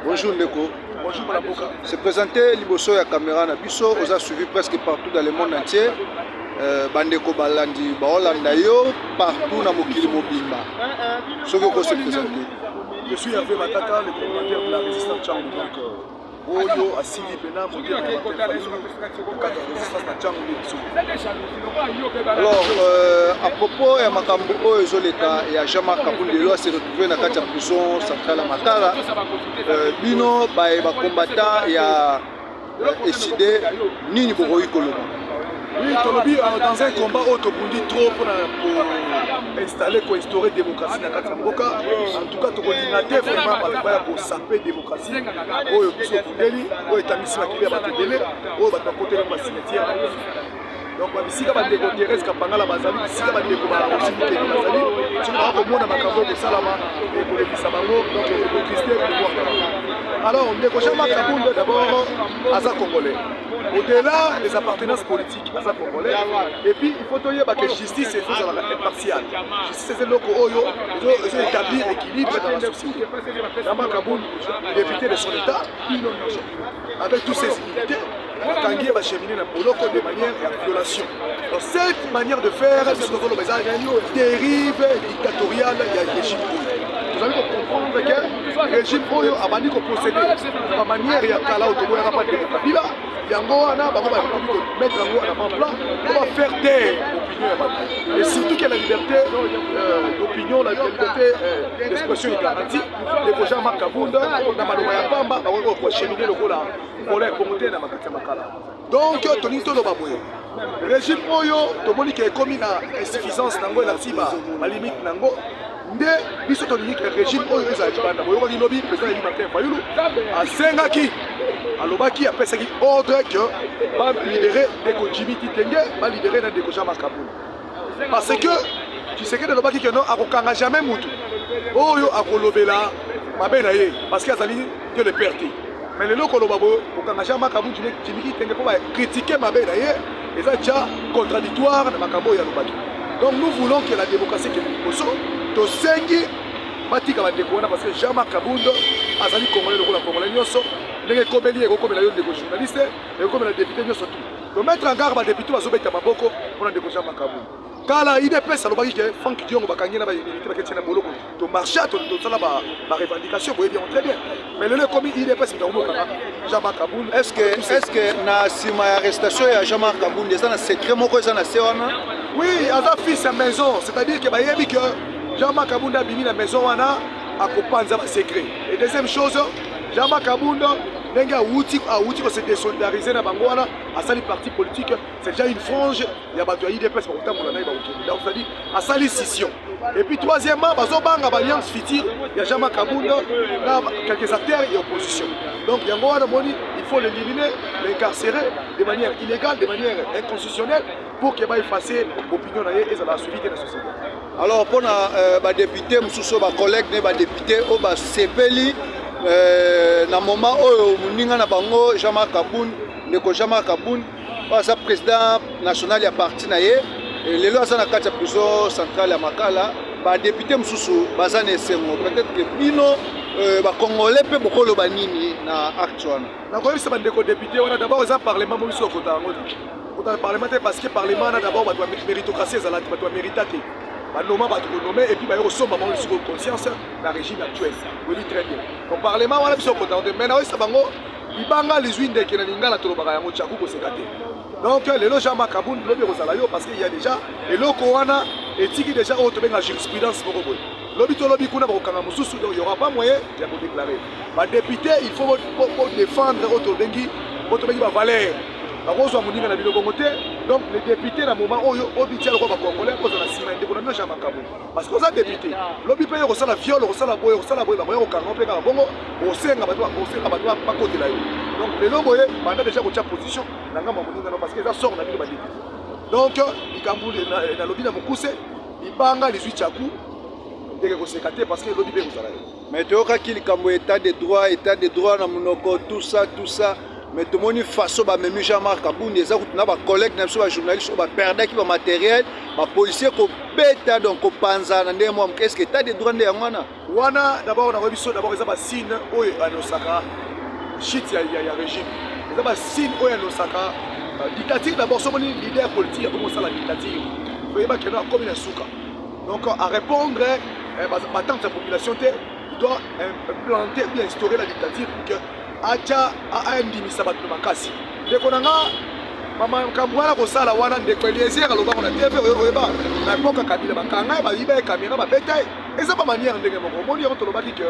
Bonjour Ndeko. Bonjour Malaboka. Se présenter Liboso ya caméra na biso, on a suivi presque partout dans le monde entier. Bandeko balandi baolanda yo partout na mokili mobimba. Soki ko se présenter. Je suis Hervé Matata, le coordinateur de la résistance Tchangou. Oyo asili pena monter na résistance na Tchangou. Alors à propos ya makambo oyo ezoleka ya Jean-Marc Kabundelo s'est retrouvé na kati ya prison centrale à Makala. Bino ba combattant ya décidé nini bokoyi koloba. Oui, Tolobi dans un combat autobundi trop pour installer, pour instaurer la démocratie dans la Mboka. En tout cas, tu as vraiment pour saper la démocratie. Oyo biso kundeli, oyo tamisi makili ba tendele, oyo ba côté le cimetière. Donc bisika ba ndeko Thérèse Kapangala bazali, bisika ba ndeko ba Rosimike bazali, tu vas komona makambo ko salama et pour les bisabango, donc le Christian pour voir. Alors, ndeko Jean-Marc Kabundelo d'abord aza congolais. Au-delà des appartenances politiques, à congolais, et puis il faut dire que justice est impartiale. Justice c'est le Oyo, ils ont établi l'équilibre dans la société. Jean-Marc Kabundelo, député de son État, avec toutes ses immunités, Tanguy va cheminer dans le de manière de violation. Donc cette manière de faire, dérive dictatoriale du régime. Vous allez comprendre que le régime Oyo a banni qu'on procédé de manière il y a Kala Otobo et Rabat de Kabila. Yango ana ba mettre en plan on va faire taire l'opinion et surtout qu'il y a la liberté d'opinion, la liberté d'expression est garantie. Les Jean-Marc Kabundelo na maloba ya pamba ba ko cheminer le rôle colère pour monter dans makati makala. Donc toni to loba boyo le régime Oyo to moni que commis na insuffisance nango la siba ma limite nango nde biso toni que régime Oyo ezali banda boyo ko lobi président Eli Martin Fayulu asengaki alobaki apesaki ordre que va libérer Ndeko Jimmy Titenge, va libérer Ndeko Jean-Marc Kabundelo. Parce que tu sais que alobaki que non akokanga jamais mutu oyo akolobela mabe na ye parce que azali que le perti. Mais le loko lobabo okanga Jean-Marc Kabundelo Jimmy Titenge pour critiquer mabe na ye et ça déjà contradictoire na makambo ya lobaki. Donc nous voulons que la démocratie que nous posons to sengi batika bandeko wana parce que Jean-Marc Kabundelo azali congolais lokola congolais nyonso. Les comédiens, les journalistes, les députés, nous mettre en garde les députés, les députés, pour les députés, car la IDPS, ça veut dire que Franck Dion va gagner la militaire qui est bolo, de marcher, de la revendication, vous voyez bien très bien. Mais le commis IDPS, Jean-Marc Kabundelo. Est-ce que na sima arrestation ya Jean-Marc Kabundelo, c'est un secret moko ça na sewana? Oui, à sa fille sa maison, c'est-à-dire que bayebi que Jean-Marc Kabundelo a bimi la maison wana à kopanza secret. Et deuxième chose, Jean-Marc Kabundelo Nenga Outi ko se désolidariser na bangwana à sali parti politique, c'est déjà une frange ya bato ya IDPS pour autant pour la naïba. Donc ça dit à sali scission. Et puis troisièmement, bazo banga alliance future, il y a Jean-Marc Kabundelo na quelques acteurs et opposition. Donc yango wana moni, il faut l'éliminer, l'incarcérer de manière illégale, de manière inconstitutionnelle pour qu'il va effacer l'opinion na ye et la suivi de la société. Alors pour ba député mususu ba collègue ne ba député o ba sepeli na moment oyo muninga na bango Jean-Marc Kabundelo Ndeko Jean-Marc Kabundelo asa président national ya parti na ye lelo asa na kati ya prison centrale ya Makala ba député mususu bazana esengo peut-être que bino ba congolais pe bokolo banini na actuel na ko yebisa bandeko député wana d'abord za parlement mo biso ko tango ko parlement parce que parlement na d'abord ba méritocratie ezala ba méritati Banoma va te nommer et puis il va y avoir une conscience dans le régime actuel. Vous dites très bien. Donc, parlement, on a besoin de maintenant, il banga les huiles qui n'ont pas de tchakou pour se gâter. Donc, les loges Jean-Marc Kabundelo, parce qu'il y a déjà, et le Corana est déjà autobé la jurisprudence pour vous. L'obito lobby kuna bakanga mususu il y aura pas moyen de déclarer. Les députés, il faut défendre autobengi ba valeur. Donc les députés dans le moment où ils ont congolais parce que vous êtes député, lobby paye au la viol, au la boy, au la boy, au Congo, au sein, pas côté là. Donc les loboyés, pendant déjà votre position, parce que ça sort dans le député. Donc il Kamboul na lobby na mukuse, il banga les 8 chakou, dès que vous sécatez parce que lobby paye au salaire. Mais tu as qu'il Kambo état de droit, na monoko, tout ça. Mais tout le monde face à même Jean-Marc Kabundelo, les autres collègues, les journalistes, les perdants qui ont matériel, les policiers qui ont pété, donc, est-ce que tu as des droits de wana d'abord na rebiso d'abord eza ba signe oyo anosaka shit ya régime eza ba signe oyo anosaka dictature d'abord somoni leader politique ya commencer la dictature oyeba keno akomi na suka donc à répondre batante ya population te il doit implanter ou instaurer la dictature pour que acha andimisa bato na makasi ndeko nanga makambo wana kosala wana ndeko Eliezer alobaka na TV oyeba na époque Kabila bakanga bayiba caméra babeta eza ba manière ndenge moko omoni yango tolobaki que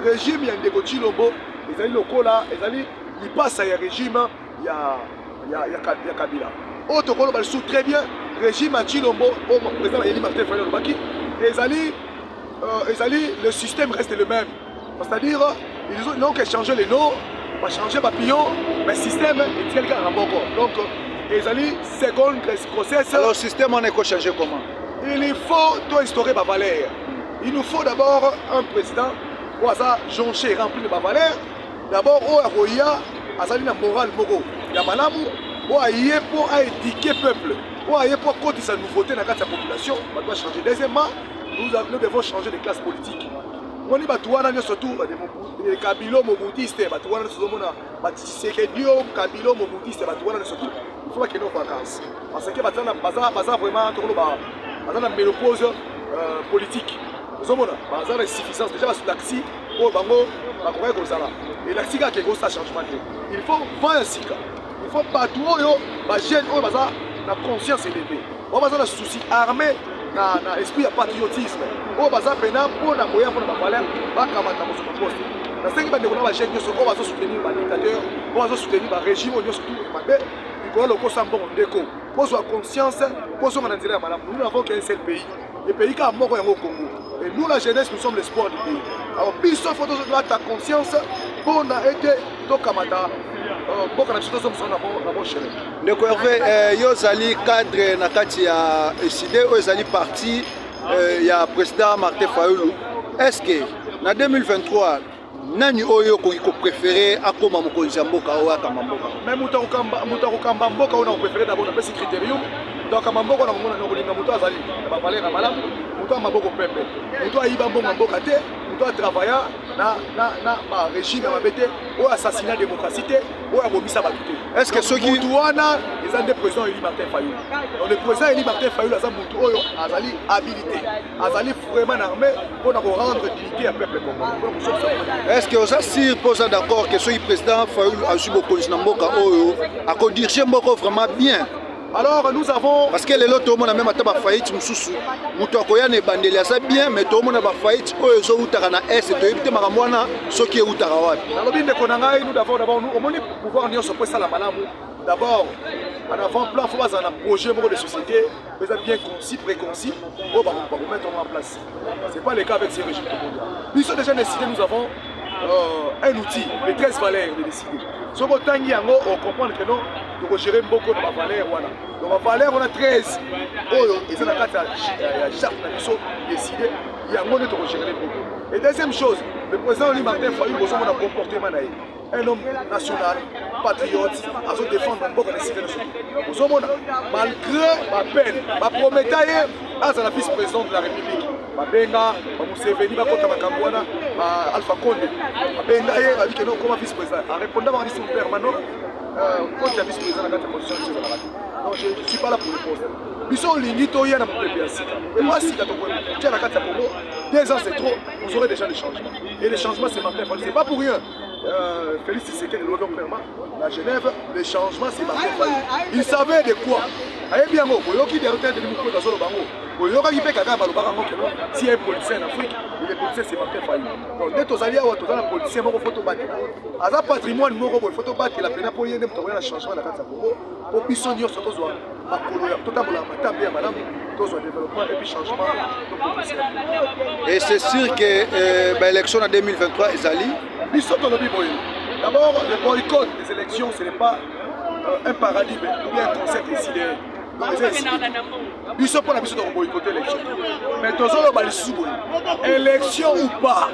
régime ya ndeko Tshilombo ezali lokola ezali lipasa ya régime ya Kabila oyo tokoloba lisusu très bien régime ya Tshilombo oyo président Eli Martin Fayulu alobaki ezali le système reste le même, c'est-à-dire ils n'ont qu'à changer les noms, pas changer papillon, mais le système est tel qu'un ramboko. Donc ezali second process. Alors le système on est qu'à changer comment? Il faut tout instaurer ma valeur. Il nous faut d'abord un président où ça jonché rempli de ma valeur. D'abord où Aroya azali na moral moko ya malamu où aye pour éduquer peuple, où aye pour côté sa nouveauté dans la population, on doit changer. Deuxièmement, nous devons changer de classe politique. On dit que surtout les Kabilo Mobutiste, il faut qu'il y ait nos vacances. Parce que vraiment une ménopause politique. Nous avons une insuffisance déjà sur l'axi pour bango et l'axi qui a un changement. Il faut voir un sika. Il faut partout les jeunes qui ont conscience élevée. On a un souci armé. Na esprit ya patriotisme oyo baza pena mpona koya mpona bavaleur bakamata mosuku poste nasengi bandeko na bajeune nyonso oyo bazosoutenir badictateur oyo bazosoutenir barégime oyo nyonso mabe likolo lokosa mbongo ndeko kozwa conscience kozonga na nzela ya malamu. Nous n'avons qu'un seul pays, le pays kaka moko yango Congo, et nous la jeunesse nous sommes l'espoir du pays. Alors biso faut tozwa ta conscience mpona ete tokamata boka na biso tozomisa na bon chéri. Ndeko Hervé yo ozali cadre na kati ya ECD oyo ezali parti ya président Martin Fayulu. Est-ce que na 2023 nani oyo ko préféré akoma mokonzi ya mboka oyo akama mboka? Mais muta kokamba mboka oyo na préféré d'abord na pesi critérium. Donc mboka na mona na kolinga muta azali ba valeur malamu, muta maboko pembe. Muta ayiba mbongo mboka te, muta travailler na ba régime ya mabete oyo assassinat démocratie te oyo abomisa bato te. Est-ce que ceux qui Touana ils ont des présidents Eli Martin Fayulu. Donc le président Eli Martin Fayulu a mutu oyo azali habilité, azali vraiment armé pour rendre dignité à peuple congolais. Est-ce que ça si pose d'accord que ce président Fayulu a su beaucoup de mboka oyo a dirigé mboka vraiment bien? Alors nous avons parce que les autres tout le monde a même ataba faillite mususu mutu akoya ne bandeli ça bien mais tout le monde a faillite oyo zo utaka na est to ebite makamwana soki utaka wapi na lobi ndeko na ngai nous avons d'abord nous au moins pouvoir nyo so ça la malamu d'abord en avant-plan faut baza na projet moko de société mais bien concis préconcis pour mettre en place. C'est pas le cas avec ces régimes nous sommes déjà décidé, nous avons un outil les 13 valeurs de décider sur autant yango on comprend que non de gérer beaucoup de valeurs voilà. Donc ma valeur on a 13 oyo et ça la carte ya charte na biso décider yango ne to gérer beaucoup. Et deuxième chose, le président Eli Martin Fayulu besoin d'un comportement naïf. Un homme national, patriote, à se défendre beaucoup de citoyens. Malgré ma peine, ma promesse, à la vice-président de la République, ma benga, ma Museveni, ma Kota Makambouana, ma Alpha Condé, ma benga, ma dit que non comme vice-président. En répondant à ma mission permanente, quand il y a vice-président de la constitution de la radio. Donc je ne suis pas là pour le poste. Biso Lingito, il y a un peu de sika. Et moi, si tu as la carte à Congo, 2 ans c'est trop, vous aurez déjà des changements. Et les changements, c'est Martin Fayulu. C'est pas pour rien. Félix Tshisekedi de l'Ouest clairement, la Genève, les changements, c'est Martin Fayulu. Il savait de quoi. Aïe bien, Boyoki des retraites de l'Imoukou dans le Bango. Boyoki fait Kagame à l'Obarango, s'il y a un policier en Afrique, les policiers, c'est Martin Fayulu. Donc, dès aux alliés, aux policiers, il faut photobattre. À ça, patrimoine, il faut photobattre, la peine pour y aller, pour le changement de la carte à Congo. Pour Bissonio, surtout, totalement, madame, développement et puis changement. Et c'est sûr que l'élection en 2023 est allée. D'abord, le boycott des élections, ce n'est pas un paradigme ou bien un concept décidé. Nous sommes pour la mission de boycotter l'élection. Mais dans le élection ou pas,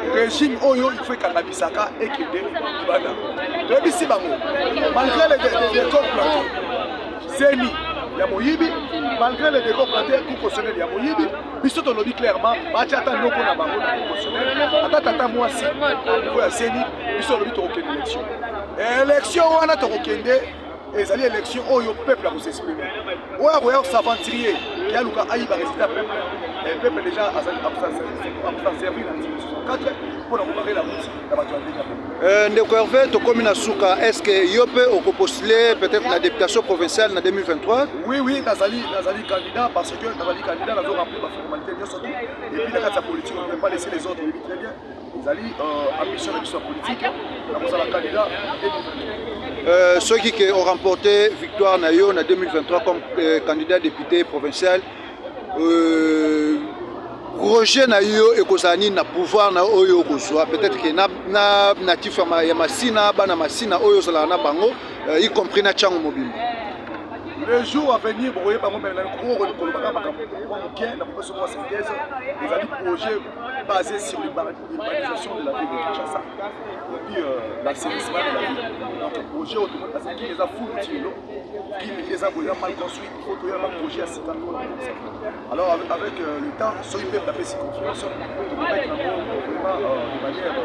le régime Oyo, il faut qu'il y ait Bisaka et qu'il y ait Ibada. Malgré les comptes, Zeni, ya moyibi malgré les décors plantés coup constitutionnel ya moyibi biso to lobi clairement bacha ata noko na bango na coup constitutionnel ata tata mwasi niveau ya seni biso lobi to kokende élection wana to kokende ezali élection oyo peuple a s'exprimer oyo akoya s'aventurer ya luka ayiba résultat peuple et peuple déjà a servi na 1964 pour comparer la route na bato ya ndenge ndeko Hervé tokomi na suka est-ce que yo pe okopostuler peut-être la députation provinciale na 2023? Oui nazali candidat parce que nazali candidat nazo remplir ba formalité nyonso tout et puis na kati ya politique on ne peut pas laisser les autres vivre très bien ezali ambition na biso politique na kozala candidat 2023. Ceux qui ont remporté victoire na yo na 2023 comme candidat député provincial projet na yo ekozani na pouvoir na oyo kozwa peut-être que na natif ya masina bana masina oyo sala na bango y compris na chango mobile. Le jour à venir, vous voyez, par exemple, les projets basés sur l'urbanisation de la ville de Kinshasa. Et puis l'assainissement de la ville. Donc, le projet, qui les a foutus, qui les a mal construits, il faut qu'il y ait un projet à 50 ans. Alors, avec le temps, ceux qui peuvent taper si confiance, de mettre vraiment de manière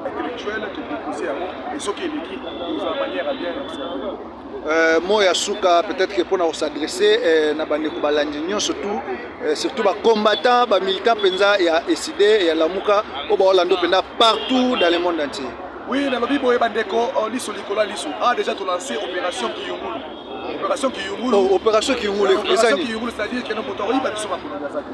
intellectuelle, de proposer à moi, et ceux qui est écrit, de manière à bien observer. Moya suka peut-être que pour nous s'adresser na bandeko balandi surtout surtout ba combattants ba militants penza ya SID et ya Lamuka au Orlando penza partout dans le monde entier. Oui, dans le bibo et bandeko liso likola liso a déjà lancé opération Kiyungulu. Opération Kiyungulu. Opération Kiyungulu. Opération Kiyungulu, c'est-à-dire que nos motori ba biso makolo ya zaki.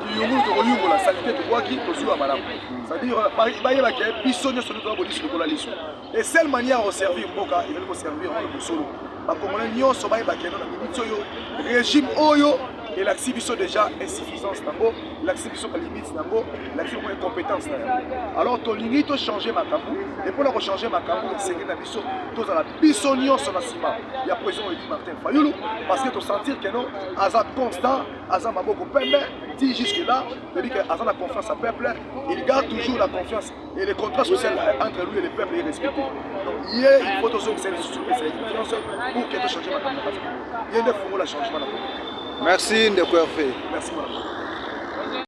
Kiyungulu to koyungu la sanité to kwaki to zuwa malamu. C'est-à-dire ba yeba ke biso nyo solo to liso likola liso. Et seule manière de servir Mboka, il faut servir le solo. Les Congolais nyons sont baïba qui est dans la minute régime oyo et l'activité déjà insuffisance d'abord, l'activité à limite d'abord, l'activité compétence alors ton limite to changer ma camou et pour la changer ma camou c'est que na biso tous à la biso nyons sur la cima. Il y a président Martin Fayulu parce que tu sentir que non azat constant, azat maboko pembe dit jusque là, il dit que azat la confiance à peuple, il garde toujours la confiance et les contrats sociaux entre lui et le peuple est respecté. Donc hier il faut toujours que c'est confiance pour que tu changes ma camou. Il y a des fois la changement. Merci Ndeko Hervé. Merci.